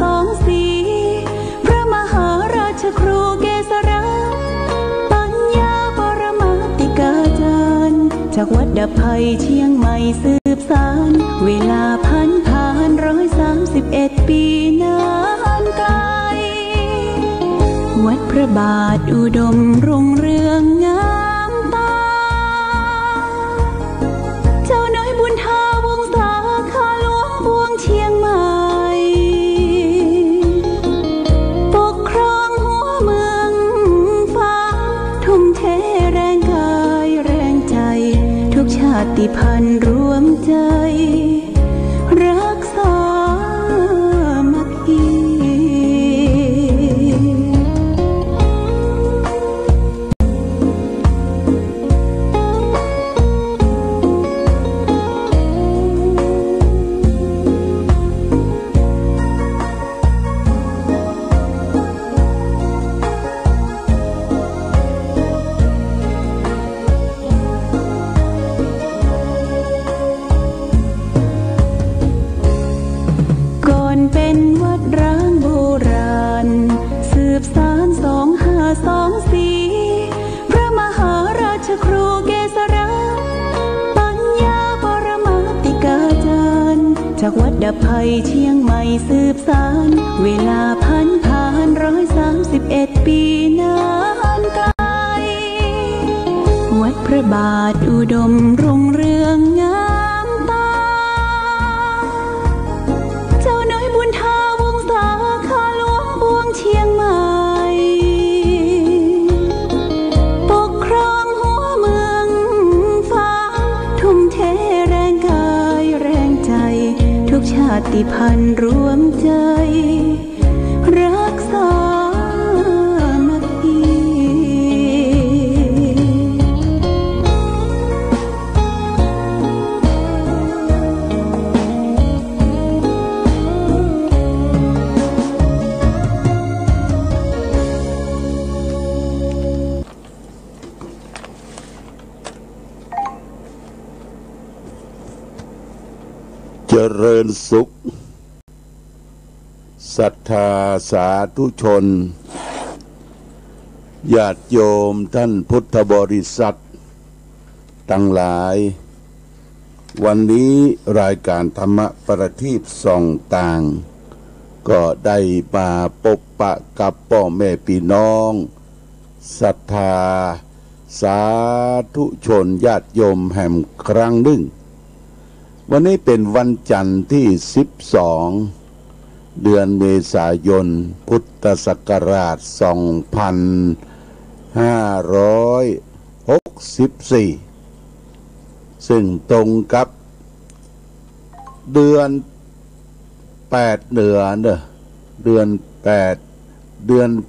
สองสีพระมหาราชครูเกษราปัญญาปรมาติกาจารย์จากวัดดับภัยเชียงใหม่สืบสานเวลาผ่าน131 ปีนานไกลวัดพระบาทอุดมรุ่งเรืองงามตาเจ้าน้อยบุญทาวงศาข้าหลวงพวงเชียงใหม่ปกครองหัวเมืองฟ้าทุ่มเทแรงกายแรงใจทุกชาติพันธุ์รวมใจรักษามัคคีเป็นวัดร้างโบราณสืบสาน2524พระมหาราชครูเกษราปัญญาปรมาติกาจารย์จากวัดดับภัยเชียงใหม่สืบสานเวลาผ่าน131 ปีนานไกลวัดพระบาทอุดมรุ่งเรืองงามตาเจ้าน้อยบุญทาวงศาข้าหลวงพวงเชียงใหม่ปกครองหัวเมืองฟ้าทุ่มเทแรงกายแรงใจทุกชาติพันธุ์รวมใจรักษามัคคีเจริญสุขศรัทธาสาธุชนญาติโยมท่านพุทธบริษัททั้งหลายวันนี้รายการธรรมประทีปส่องต่างก็ได้มาพบปะกับพ่อแม่พี่น้องศรัทธาสาธุชนญาติโยมแห่งครั้งหนึ่งวันนี้เป็นวันจันทร์ที่12เดือนเมษายนพุทธศักราช2564ซึ่งตรงกับเดือน8เหนือเดือน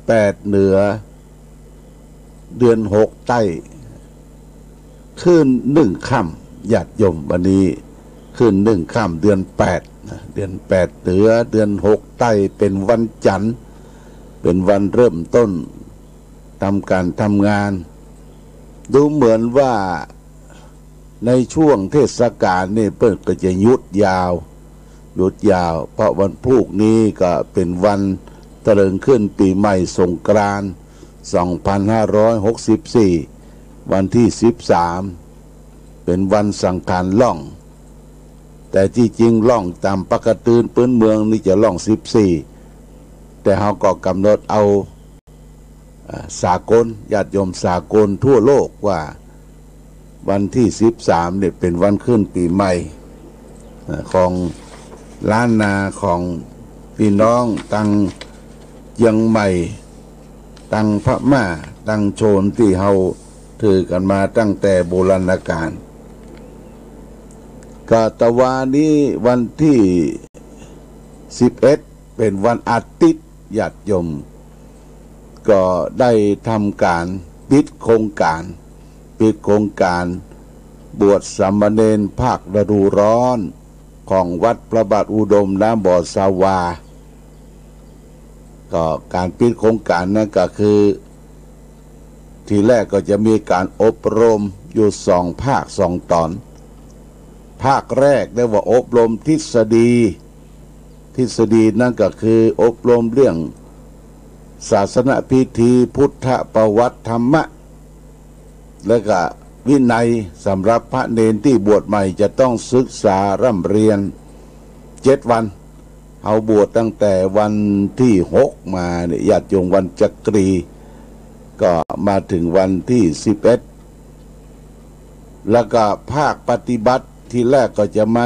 8เหนือเดือน6ใต้ขึ้น1ค่ำญาติโยมวันนี้ขึ้น1ค่ำเดือน8เดือน8เหนือเดือน6ใต้เป็นวันจันทร์เป็นวันเริ่มต้นทำการทำงานดูเหมือนว่าในช่วงเทศกาลนี่เพิ่นก็จะหยุดยาวเพราะวันพรุ่งนี้ก็เป็นวันตะเลิงขึ้นปีใหม่สงกรานต์2564วันที่13เป็นวันสังขารล่องแต่ที่จริงล่องตามปกติพื้นเมืองนี่จะล่อง14แต่เขาก็กำหนดเอาสากลญาติโยมสากลทั่วโลกว่าวันที่13เนี่ยเป็นวันขึ้นปีใหม่ของล้านนาของพี่น้องตั้งยังใหม่ตั้งพม่าตั้งโชนที่เขาถือกันมาตั้งแต่โบราณกาลกาตวานี้วันที่11เป็นวันอาทิตย์ญาติโยมก็ได้ทำการปิดโครงการบวชสามเณรภาคฤดูร้อนของวัดพระบาทอุดมน้ำบ่อสาวาก็การปิดโครงการนั้นก็คือทีแรกก็จะมีการอบรมอยู่2 ภาค 2 ตอนภาคแรกเรียกว่าอบรมทฤษฎี ทฤษฎีนั่นก็คืออบรมเรื่องศาสนพิธีพุทธประวัติธรรมะและก็วินัยสำหรับพระเนนที่บวชใหม่จะต้องศึกษาร่ำเรียน7 วันเอาบวชตั้งแต่วันที่6มาเนี่ยญาติโยมวันจักรีก็มาถึงวันที่11แล้วก็ภาคปฏิบัติที่แรกก็จะมา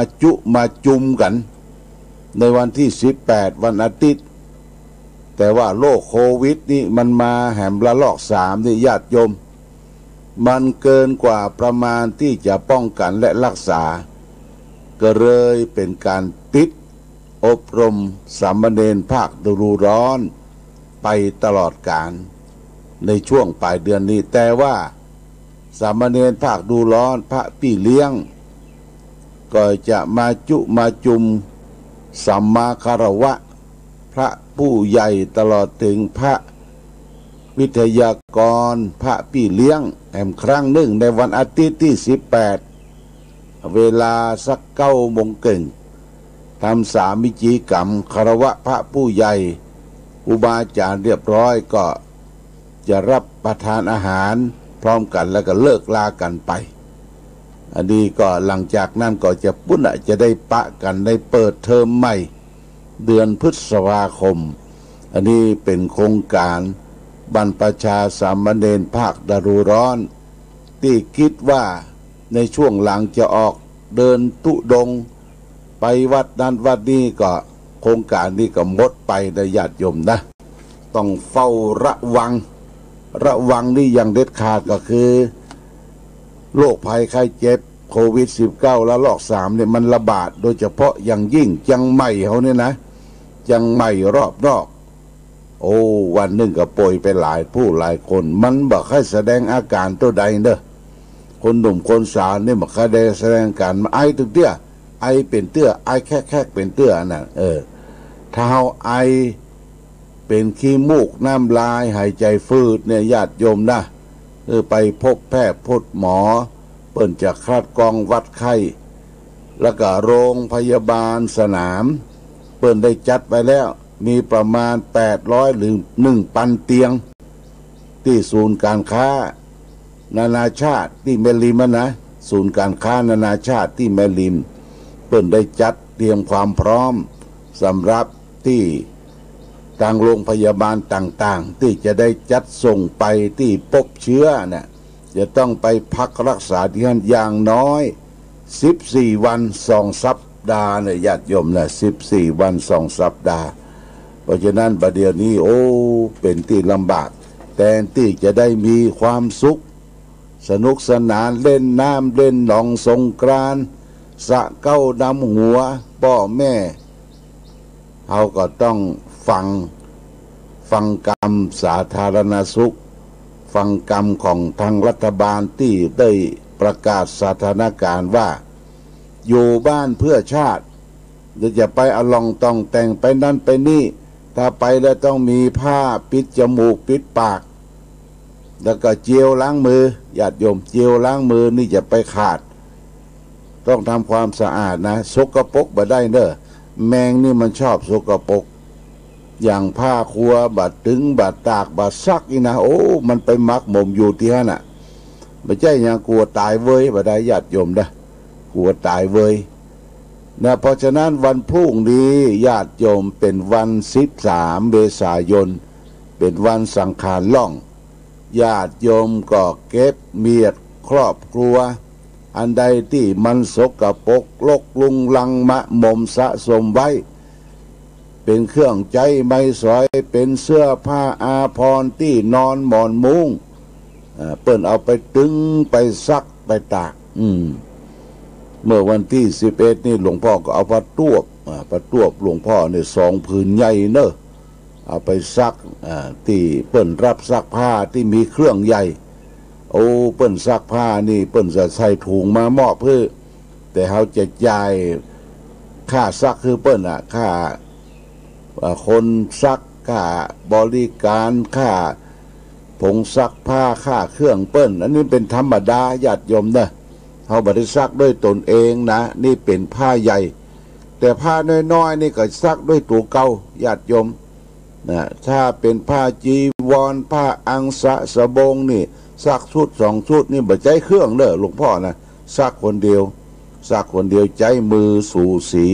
จุมกันในวันที่18วันอาทิตย์แต่ว่าโรคโควิดนี่มันมาแหมระลอก3นี่ญาติโยมมันเกินกว่าประมาณที่จะป้องกันและรักษาก็เลยเป็นการปิดอบรมสามเณรภาคฤดูร้อนไปตลอดกาลในช่วงปลายเดือนนี้แต่ว่าสามเณรภาคฤดูร้อนพระพี่เลี้ยงก็จะมาจุมสัมมาคารวะพระผู้ใหญ่ตลอดถึงพระวิทยากรพระพี่เลี้ยงแห่งครั้งหนึ่งในวันอาทิตย์ที่18เวลาสัก9 โมงครึ่งทำ3 พิธีกรรมคารวะพระผู้ใหญ่อุบาจารย์เรียบร้อยก็จะรับประทานอาหารพร้อมกันแล้วก็เลิกลากันไปอันนี้ก็หลังจากนั้นก็จะจะได้ปะกันได้เปิดเทอมใหม่เดือนพฤษภาคมอันนี้เป็นโครงการบรรพชาสามเณรภาคฤดูร้อนที่คิดว่าในช่วงหลังจะออกเดินธุดงค์ไปวัดนั้นวัดนี้ก็โครงการนี้ก็หมดไปในญาติโยมนะต้องเฝ้าระวังนี่อย่างเด็ดขาดก็คือโรคภัยไข้เจ็บโควิด19แล้วรอบ3เนี่ยมันระบาดโดยเฉพาะอย่างยิ่งจังใหม่เขาเนี่ยนะจังใหม่รอบนอกโอ้วันหนึ่งก็ป่วยไปหลายคนมันบอกให้แสดงอาการตัวใดเนอะคนหนุ่มคนสาวเนี่ยบอกให้ได้แสดงอาการไอตึกเตี้ยไอเป็นเตื้อไอแค่เป็นเตื้อน่ะถ้าเฮาไอเป็นขี้มูกน้ำลายหายใจฟืดเนี่ยญาติโยมนะไปพบแพทย์พบหมอเปิ้นจะคัดกรองวัดไข้แล้วก็โรงพยาบาลสนามเปิ้นได้จัดไปแล้วมีประมาณ800หรือ 1,000 เตียงที่ศูนย์การค้านานาชาติที่แม่ริมนะศูนย์การค้านานาชาติที่แม่ริมเปิ้นได้จัดเตรียมความพร้อมสำหรับที่ทางโรงพยาบาลต่างๆที่จะได้จัดส่งไปที่พบเชื้อเนี่ยจะต้องไปพักรักษาที่นั่นอย่างน้อย14 วัน 2 สัปดาห์เนี่ยญาติโยมนะ14 วัน 2 สัปดาห์เพราะฉะนั้นประเดี๋ยวนี้โอ้เป็นที่ลำบากแต่ที่จะได้มีความสุขสนุกสนานเล่นน้ำเล่นหนองสงกรานต์สระเก้าดำหัวพ่อแม่เขาก็ต้องฟังกรรมสาธารณสุขฟังกรรมของทางรัฐบาลที่ได้ประกาศสถานการณ์ว่าอยู่บ้านเพื่อชาติจะไปอลองต้องแต่งไปนั่นไปนี่ถ้าไปแล้วต้องมีผ้าปิดจมูกปิดปากแล้วก็เจลล้างมือญาติโยมเจลล้างมือนี่จะไปขาดต้องทำความสะอาดนะสกปรกบ่ได้เด้อแมงนี่มันชอบสกปรกอย่างผ้าครัวบาดตึงบาดตากบาดซักนี่นะโอ้มันไปมักหมมอยู่ที่นั่นน่ะไม่ใช่ยังกลัวตายเว้ยบ่ได้ญาติโยมนะกลัวตายเว้ยนะเพราะฉะนั้นวันพรุ่งนี้ญาติโยมเป็นวัน13 เมษายนเป็นวันสังขารล่องญาติโยมก็เก็บเมียดครอบครัวอันใดที่มันสกปรกลกลุงลังมะหมมสะสมไว้เป็นเครื่องใจไม่สอยเป็นเสื้อผ้าอาภรณ์ที่นอนหมอนมุ้งเปิ้นเอาไปตึงไปซักไปตากเมื่อวันที่11นี่หลวงพ่อก็เอาผ้าต้วบหลวงพ่อเนี่ย2 ผืนใหญ่เนอะเอาไปซักที่เปิ้นรับซักผ้าที่มีเครื่องใหญ่โอ้เปิ้นซักผ้านี่เปิ้นจะใส่ถุงมามอบเพื่อแต่เขาจะจ่ายค่าซักคือเปิ้นค่าคนซักค่าบริการค่าผงซักผ้าค่าเครื่องเปิ้นอันนี้เป็นธรรมดาญาติโยมนะเขาบริซักด้วยตนเองนะนี่เป็นผ้าใหญ่ แต่ผ้าน้อยๆนี่ก็ซักด้วยตัวเก่าญาติโยมนะถ้าเป็นผ้าจีวรผ้าอังสะสบงนี่ซักชุดสองชุดนี่บ่ใจเครื่องเด้อหลวงพ่อนะซักคนเดียวซักคนเดียวใจมือสู่สี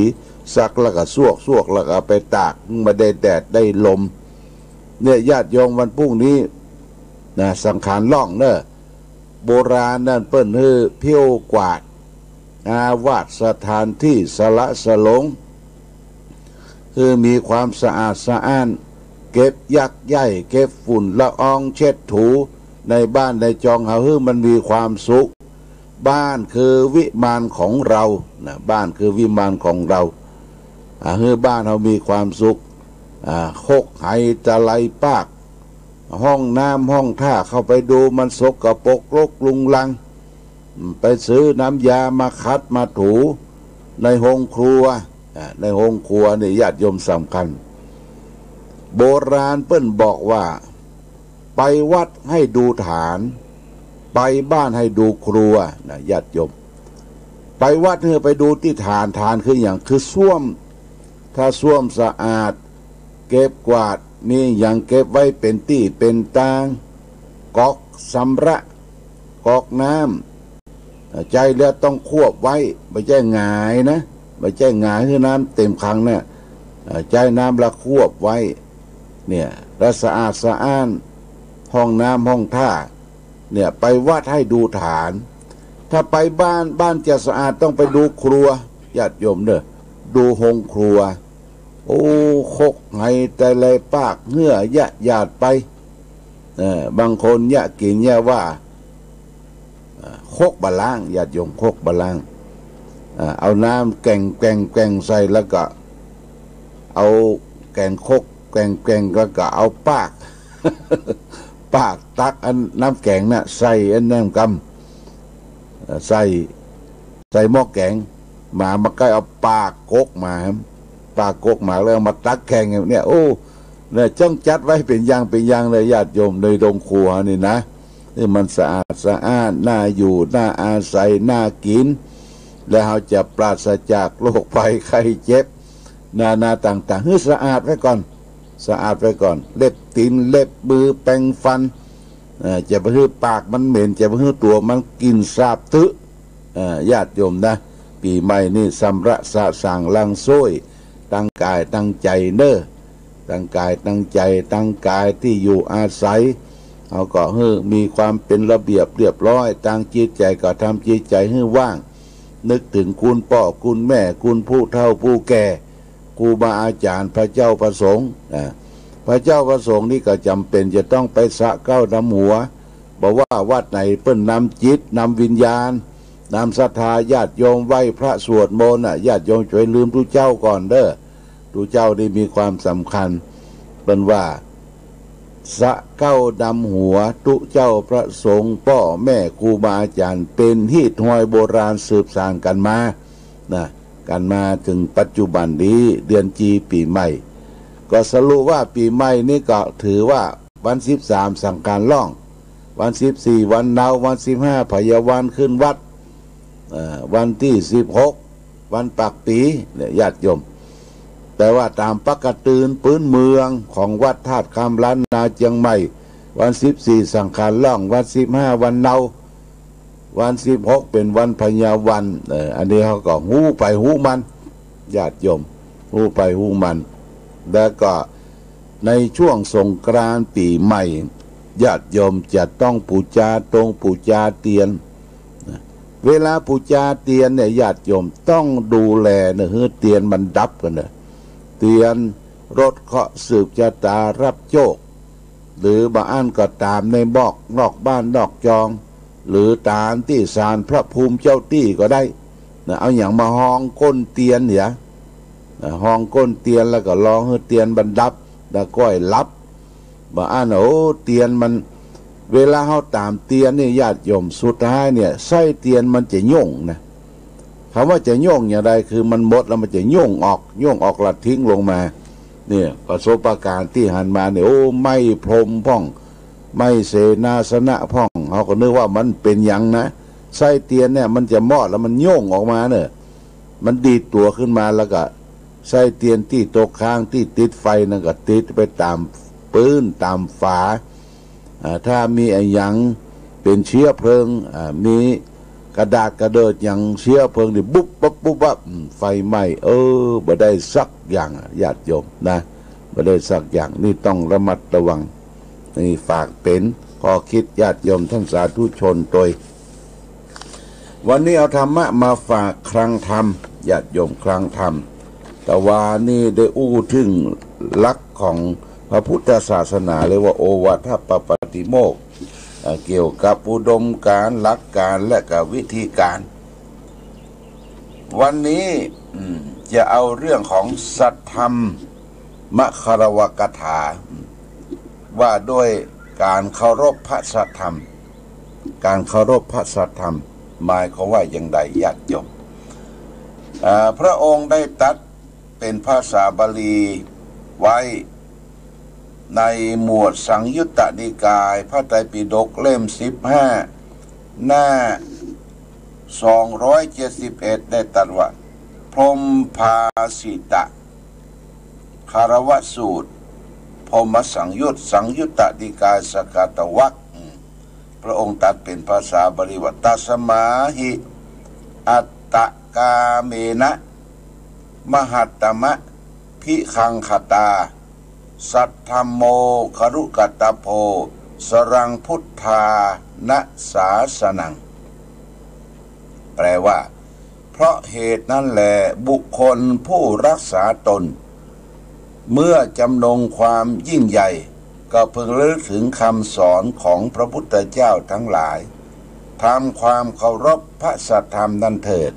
ซักแล้วก็ซวกแล้วก็ไปตากมาได้แดดได้ลมเนี่ยญาติโยมวันพรุ่งนี้นะสังขารล่องเนอะโบราณนั่นเปิ้นฮือเพี้ยวกวาดอาวาสสถานที่สละสลงคือมีความสะอาดสะอ้านเก็บยักใหญ่เก็บฝุ่นละอองเช็ดถูในบ้านในจองเฮาฮือมันมีความสุขบ้านคือวิมานของเรานะบ้านคือวิมานของเราฮือบ้านเรามีความสุขโคกไหตะไลปากห้องน้ำห้องท่าเข้าไปดูมันสกปรกรกลุงลังไปซื้อน้ำยามาคัดมาถูในห้องครัวในห้องครัวนี่ญาติโยมสำคัญโบราณเปิ้นบอกว่าไปวัดให้ดูฐานไปบ้านให้ดูครัวนะญาติโยมไปวัดให้ไปดูที่ฐานคืออย่างคือส้วมถ้าส้วมสะอาดเก็บกวาดมีอย่างเก็บไว้เป็นที่เป็นตางก๊อกสำระก๊อกน้ำใจแล้วต้องควบไว้ไม่ใช่หงายนะไม่ใช่หงายคือน้ำเต็มครั้งเนี่ยใจน้ำละควบไว้เนี่ยและสะอาดสะอ้านห้องน้ำห้องท่าเนี่ยไปวัดให้ดูฐานถ้าไปบ้านจะสะอาดต้องไปดูครัวญาติโยมเด้อดูห้องครัวโอ้คกไห้แต่เลยปากเหื่อยะหยาดไปบางคนยะกินยะว่าคกบะล้างญาติโยมคกบะล้างเอาน้ำแกงใส่แล้วก็เอาแกงคกแกงแล้วก็เอาปากตักอันน้ำแกงน่ะใส่อันน้ำกำใส่หม้อแกงมาใกล้เอาปากกกมาแล้วมาตักแกงเนี่ยโอ้เนี่ยจ้องจัดไว้เป็นอย่างเลยญาติโยมในโรงครัวนี่นะนี่มันสะอาดสะอ้านน่าอยู่น่าอาศัยน่ากินแล้วเราจะปราศจากโรคภัยไข้เจ็บนาต่างๆให้สะอาดไว้ก่อนเล็บตีนเล็บมือแปรงฟันจะไปให้ปากมันเหม็นจะไปให้ตัวมันกินสาบตึญาติโยมนะปีใหม่นี่สำระสะสางลังโซ้ยตั้งกายตั้งใจเน้อตั้งกายตั้งใจตั้งกายที่อยู่อาศัยเอาก็ให้มีความเป็นระเบียบเรียบร้อยตั้งจิตใจก็ทำจิตใจให้ว่างนึกถึงคุณพ่อคุณแม่คุณผู้เฒ่าผู้แก่ครูบาอาจารย์พระเจ้าประสงค์พระเจ้าประสงค์นี่ก็จำเป็นจะต้องไปสะเก้าน้ำหัวบอกว่าวัดไหนเปิ้นนำจิตนำวิญญาณนำศรัทธาญาติโยมไหว้พระสวดมนต์ญาติโยมช่วยลืมทุเจ้าก่อนเด้อทุเจ้านี่มีความสำคัญเป็นว่าสะเก้าดำหัวตุเจ้าพระสงฆ์พ่อแม่ครูบาอาจารย์เป็นฮีตหอยโบราณสืบสานกันมากันมาถึงปัจจุบันนี้เดือนจีปีใหม่ก็สรุปว่าปีใหม่นี่ก็ถือว่าวัน13สังขารล่องวัน14วันเนาวัน15พยาวันขึ้นวัดวันที่16วันปักปีเนี่ยญาติโยมแต่ว่าตามปกติพื้นเมืองของวัดธาตุคำล้านนาเชียงใหม่วัน14สังขารล่องวัน15วันเนาวัน16เป็นวันพญาวันอันนี้เขาก็หูไปหูมันญาติโยมหูไปหูมันแล้วก็ในช่วงสงกรานต์ปีใหม่ญาติโยมจะต้องปูชาเตียนเวลาปูชาเตียนเนี่ยญาติโยมต้องดูแลนะเฮ้เตียนมันดับกันนะเตียนรถเคาะสืบชะตารับโชคหรือบางอันก็ตามในบอกนอกบ้านนอกจองหรือตามที่ศาลพระภูมิเจ้าที่ก็ได้เอาอย่างมาห้องก้นเตียนเนี่ยห้องก้นเตียนแล้วก็ร้องให้เตียนบรรดับแล้วก็รับบางอันโอ้เตียนมันเวลาเขาตามเตียนเนี่ยญาติโยมสุดท้ายเนี่ยไส้เตียนมันจะโย่งนะคำว่าจะโย่งอย่างไรคือมันหมดแล้วมันจะโย่งออกละทิ้งลงมาเนี่ยประสบการณ์ที่หันมาเนี่ยโอ้ไม่พรมพ่องไม่เสนาสนะพ่องเขาก็นึกว่ามันเป็นอย่างนะไส้เตียนเนี่ยมันจะมอดแล้วมันโย่งออกมาเนี่ย มันดีดตัวขึ้นมาแล้วก็ใส่เตียนที่โต๊ะค้างที่ติดไฟนั่นก็ติดไปตามปืนตามฝาถ้ามีไอ้หยังเป็นเชื้อเพลิงมีกระดาษกระเดิดอย่างเชื้อเพลิงนี่บุ๊บปั๊บบุ๊บปั๊บไฟไหม้บ่ได้สักอย่างญาติโยมนะบ่ได้สักอย่างนี่ต้องระมัดระวังนี่ฝากเป็นข้อคิดญาติโยมท่านสาธุชนโดยวันนี้เอาธรรมะมาฝากครั้งธรรมญาติโยมครั้งธรรมแต่ว่านี่ได้อู้ถึงหลักของพระพุทธศาสนาเรียกว่าโอวาทปปติโมกข์เกี่ยวกับอุดมการณ์หลักการและกับวิธีการวันนี้จะเอาเรื่องของสัทธรรมมคารวกถาว่าด้วยการเคารพพระสัทธรรมการเคารพพระสัทธรรมหมายเขาว่าอย่างไรญาติโยมพระองค์ได้ตรัสเป็นภาษาบาลีไว้ในหมวดสังยุตตนิกายพระไตรปิฎกเล่ม15หน้า271ได้ตรัสว่าพรหมภาสิตะคารวะสูตรพรหมสังยุตสังยุตตนิกายสกตวรรคพระองค์ตรัสเป็นภาษาบาลีว่าตัสมาหิอัตตกาเมนะมหัตตมะพิคังคตาสัทธัมโมครุกตโพสรังพุทธานะสาสนังแปลว่าเพราะเหตุนั้นแหละบุคคลผู้รักษาตนเมื่อจำนงความยิ่งใหญ่ก็พึงระลึกถึงคำสอนของพระพุทธเจ้าทั้งหลายทำความเคารพพระสัทธรรมนั่นเถิด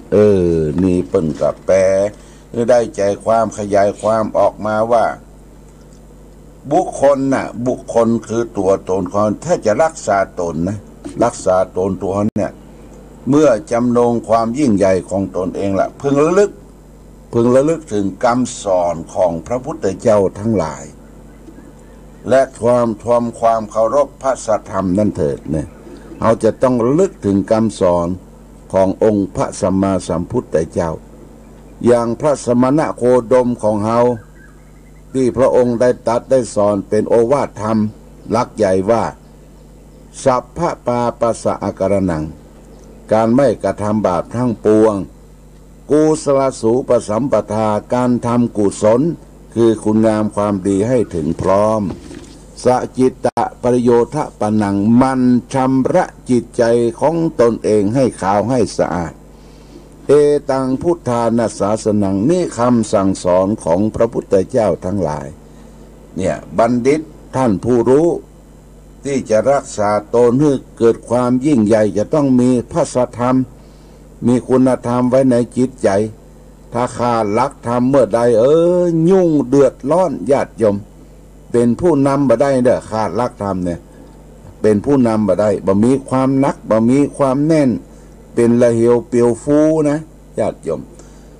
นี่เปิ้นกับแปลได้ใจความขยายความออกมาว่าบุคคลบุคคลคือตัวตนของถ้าจะรักษาตนนะรักษาตนตัวเนี่ยเมื่อจำนงความยิ่งใหญ่ของตนเองละพึงระลึกถึงคำสอนของพระพุทธเจ้าทั้งหลายและความเคารพพระสัทธรรมนั่นเถิดเนี่ยเราจะต้องระลึกถึงคำสอนขององค์พระสัมมาสัมพุทธเจ้าอย่างพระสมณโคดมของเราที่พระองค์ได้ตรัสได้สอนเป็นโอวาทธรรมหลักใหญ่ว่าสัพพะปาปัสสะอาการนังการไม่กระทำบาปทั้งปวงกุศลสูปสัมปทาการทำกุศลคือคุณงามความดีให้ถึงพร้อมสจิตตะประโยชน์ปนังมันชำระจิตใจของตนเองให้ขาวให้สะอาดเอตังพุทธานาสาสนังนี่คำสั่งสอนของพระพุทธเจ้าทั้งหลายเนี่ยบัณฑิตท่านผู้รู้ที่จะรักษาตนให้เกิดความยิ่งใหญ่จะต้องมีพระสัทธรรมมีคุณธรรมไว้ในจิตใจถ้าขาดหลักธรรมเมื่อใดยุ่งเดือดร้อนญาติโยมเป็นผู้นำบ่ได้เด้อขาดหลักธรรมเนี่ยเป็นผู้นำบ่ได้บ่มีความนักบ่มีความแน่นเป็นละเหี่ยวเปียวฟูนะญาติโยม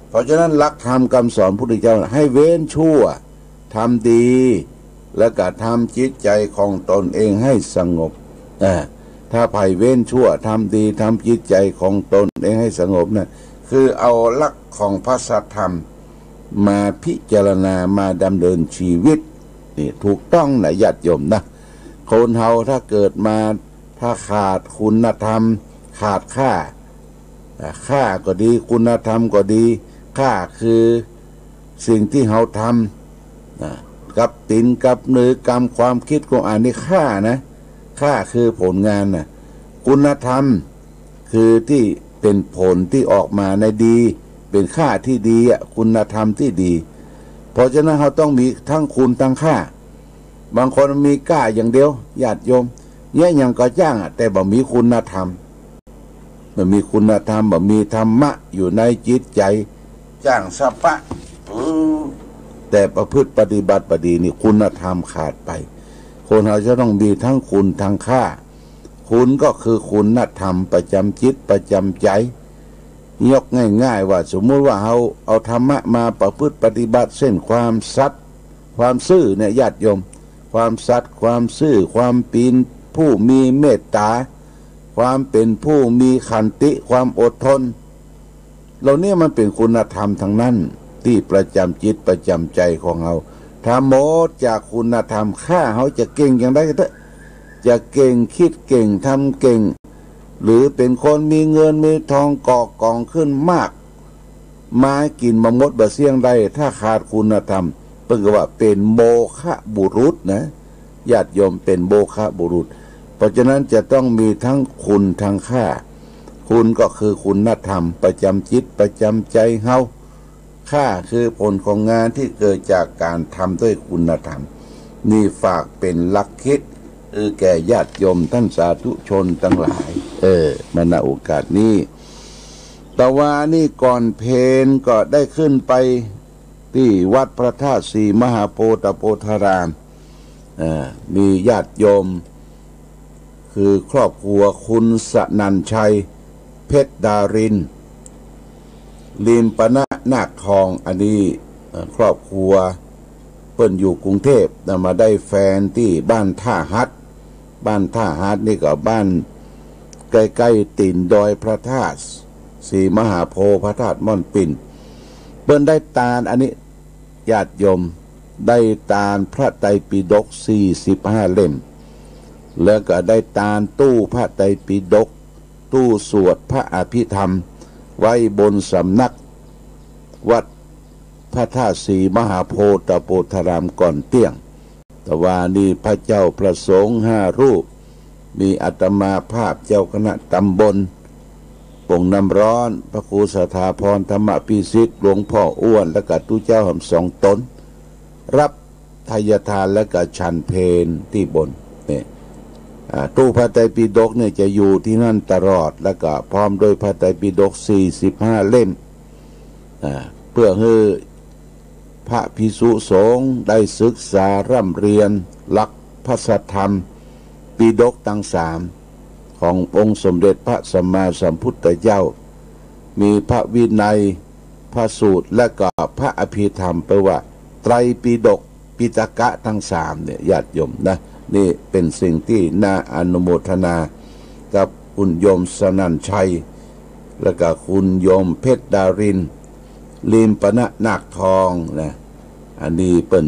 เพราะฉะนั้นหลักธรรมคำสอนพุทธเจ้าให้เว้นชั่วทำดีแล้วก็ทำจิตใจของตนเองให้สงบถ้าไผ่เว้นชั่วทำดีทำจิตใจของตนเองให้สงบนะคือเอาหลักของพระสัทธรรมมาพิจารณามาดำเนินชีวิตนี่ถูกต้องนะญาติโยมนะคนเฮาถ้าเกิดมาถ้าขาดคุณธรรมขาดค่าก็ดีคุณธรรมก็ดีค่าคือสิ่งที่เฮาทำกับตินกับเนื้อกรรมความคิดของอันนี้ค่านะค่าคือผลงานนะคุณธรรมคือที่เป็นผลที่ออกมาในดีเป็นค่าที่ดีคุณธรรมที่ดีเพราะฉะนั้นเราต้องมีทั้งคุณทั้งค่าบางคนมีกล้าอย่างเดียวญาติโยมเนี่ยยังก็จ้างแต่บ่มีคุณธรรมบ่มีคุณธรรมบ่มีธรรมะอยู่ในจิตใจจ้างสัพพะแต่ประพฤติปฏิบัติปฏินี่คุณธรรมขาดไปคนเราจะต้องมีทั้งคุณทั้งค่าคุณก็คือคุณธรรมประจำจิตประจำใจยกง่ายๆว่าสมมุติว่าเอาธรรมะมาประพฤติปฏิบัติเส้นความสัตย์ความซื่อเนี่ยญาติโยมความสัตย์ความซื่อความปีนผู้มีเมตตาความเป็นผู้มีขันติความอดทน เราเนี่ยมันเป็นคุณธรรมทั้งนั้นที่ประจำจิตประจำใจของเราถ้าหมดจากคุณธรรมข้าเขาจะเก่งอย่างไรก็เถอะจะเก่งคิดเก่งทำเก่งหรือเป็นคนมีเงินมีทองก่อกองขึ้นมากมากินมามดบะเสี่ยงได้ถ้าขาดคุณธรรมเพิ่งว่าเป็นโมฆะบุรุษนะญาติโยมเป็นโมฆะบุรุษเพราะฉะนั้นจะต้องมีทั้งคุณทั้งค่าคุณก็คือคุณธรรมประจำจิตประจำใจเฮาค่าคือผลของงานที่เกิดจากการทำด้วยคุณธรรมนี่ฝากเป็นหลักคิดแก่ญาติโยมท่านสาธุชนทั้งหลายมาณโอกาสนี้แต่ว่านี่ก่อนเพลก็ได้ขึ้นไปที่วัดพระธาตุศรีมหาโพธิโพธารามมีญาติโยมคือครอบครัวคุณสนันชัยเพชรดารินลิมปณะนาคทองอันนี้ครอบครัวเพิ่นอยู่กรุงเทพมาได้แฟนที่บ้านท่าฮัดบ้านท่าฮัดนี่ก็บ้านใกล้ๆตีนดอยพระธาตุศรีมหาโพธิ์พระธาตุม่อนปิ่นเพิ่นได้ตาลอันนี้ญาติโยมได้ตาลพระไตรปิฎก45เล่มแล้วก็ได้ตาลตู้พระไตรปิฎกตู้สวดพระอภิธรรมไว้บนสำนักวัดพระธาตุศรีมหาโพธิโพธารามก่อนเที่ยงแต่ว่านี่พระเจ้าประสงค์5 รูปมีอาตมาภาพเจ้าคณะตำบลป่งน้ำร้อนพระครูสถาพรธรรมพิสิทธิ์หลวงพ่ออ้วนและก็ตู้เจ้าหำ2 ตนรับทายทานและก็ฉันเพลที่บนเนี่ยตู้พระไตรปิฎกเนี่ยจะอยู่ที่นั่นตลอดแล้วก็พร้อมโดยพระไตรปิฎก45 เล่มเพื่อให้พระภิกษุสงฆ์ได้ศึกษาร่ำเรียนหลักพระธรรมปิฎกทั้ง3ขององค์สมเด็จพระสัมมาสัมพุทธเจ้ามีพระวินัยพระสูตรและก็พระอภิธรรมแปลว่าไตรปิฎกปิฎกะทั้ง3เนี่ยญาติโยมนะนี่เป็นสิ่งที่น่าอนุโมทนากับคุณโยมสนั่นชัยและก็คุณโยมเพชรดารินลิมปณะนาคทองนะอันนี้เป็น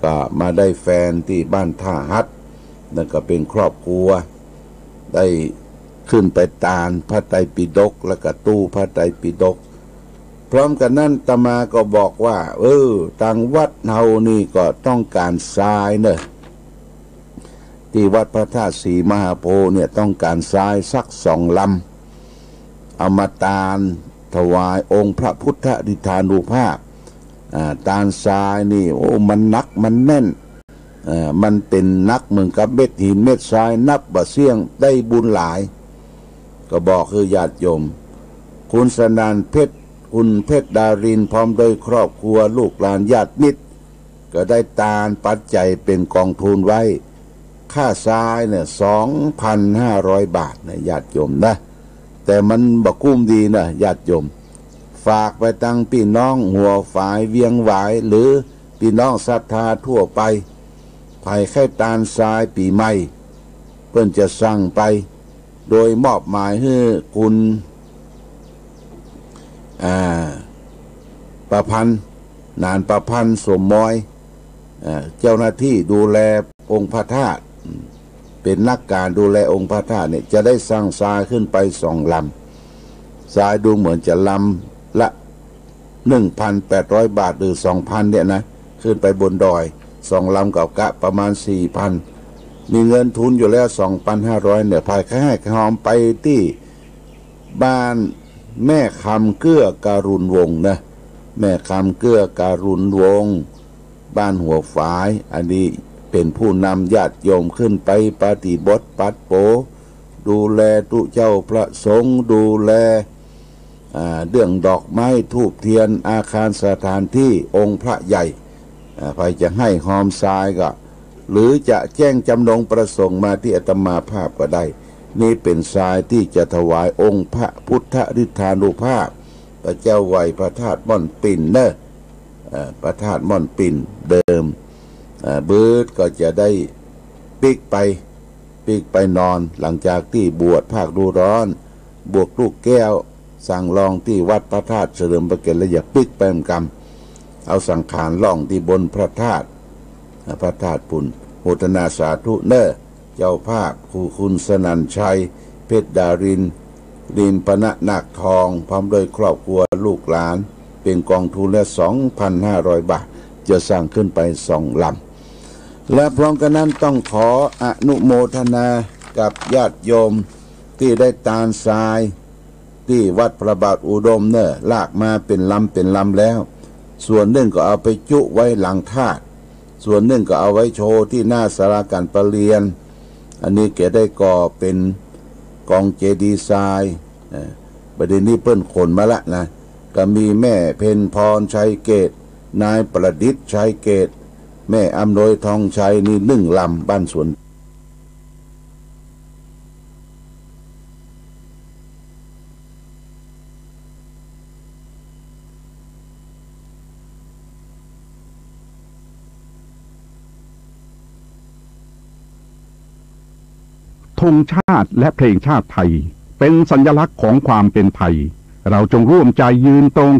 ก็มาได้แฟนที่บ้านท่าฮัดนั่นก็เป็นครอบครัวได้ขึ้นไปตาลพระไตรปิฎกและก็ตู้พระไตรปิฎกพร้อมกันนั้นอาตมาก็บอกว่าทางวัดเฮานี่ก็ต้องการทรายเนอะที่วัดพระธาตุศรีมหาโพธิ์เนี่ยต้องการทรายสัก2 ลำเอามาตาลถวายองค์พระพุทธดิธานุภาพตาลทรายนี่มันหนักมันแน่นมันเป็นนักเหมือนกับเม็ดหินเม็ดทรายนับบะเสี่ยงได้บุญหลายก็บอกคือญาติโยมคุณสนานเพชรคุณเพชรดารินพร้อมโดยครอบครัวลูกหลานญาติมิตรก็ได้ตาลปัจจัยเป็นกองทุนไว้ค่าทรายเนี่ย2,500 บาทนะญาติโยมนะแต่มันบักกุ้มดีนะญาติโยมฝากไปตั้งพี่น้องหัวฝายเวียงหวายหรือพี่น้องศรัทธาทั่วไปภายแค่ตาลทรายปีใหม่เพื่อนจะสั่งไปโดยมอบหมายให้คุณประพันธ์นานประพันธ์สมมอยเจ้าหน้าที่ดูแลองค์พระธาตุเป็นนักการดูแลองค์พระธาตุเนี่ยจะได้สร้างทรายขึ้นไป2 ลำทรายดูเหมือนจะลำละ 1,800 บาทหรือ 2,000 เนี่ยนะขึ้นไปบนดอย2 ลำกับกะประมาณ 4,000 มีเงินทุนอยู่แล้ว 2,500 เนี่ยภายแค่หอมไปที่บ้านแม่คำเกื้อการุณวงศ์นะแม่คำเกื้อการุณวงศ์บ้านหัวฝายอันนี้เป็นผู้นำญาติโยมขึ้นไปปฏิบัติปัดโปดูแลตุเจ้าพระสงฆ์ดูแลเรื่องดอกไม้ธูปเทียนอาคารสถานที่องค์พระใหญ่ใครจะให้หอมทรายก็หรือจะแจ้งจำนงประสงค์มาที่อาตมาภาพก็ได้นี่เป็นทรายที่จะถวายองค์พระพุทธฤทธานุภาพพระเจ้าไหวพระธาตุม่อนปิ่นเนอะพระธาตุม่อนปิ่นเดิมเบิร์ดก็จะได้ปิกไปนอนหลังจากที่บวชภาคฤดูร้อนบวกลูกแก้ว สั่งลองที่วัดพระธาตุเฉลิมพระเกียรติและอย่าปิกแปมกรรมเอาสังขารล่องที่บนพระธาตุปุ่นโมทนาสาธุเนอเจ้าภาพครูคุณสนันชัยเพชรดารินริมปณะนาคทองพร้อมโดยครอบครัวลูกหลานเป็นกองทุนละ 2,500 บาทจะสร้างขึ้นไป2 ลำและพร้อมกันนั้นต้องขออนุโมทนากับญาติโยมที่ได้ตาลทรายที่วัดพระบาทอุดมเนอลากมาเป็นลำแล้วส่วนหนึ่งก็เอาไปจุไว้หลังธาตุส่วนหนึ่งก็เอาไว้โชว์ที่หน้าศาลาการประเรียนอันนี้แกได้ก่อเป็นกองเจดีย์ทรายประเด็นนี้เปิ้นขนมาละนะก็มีแม่เพ็ญพรชัยเกตนายประดิษฐ์ชัยเกตแม่อำนวยทองชัยนี่1 ลำบ้านสวนธงชาติและเพลงชาติไทยเป็นสัญลักษณ์ของความเป็นไทยเราจงร่วมใจยืนตรง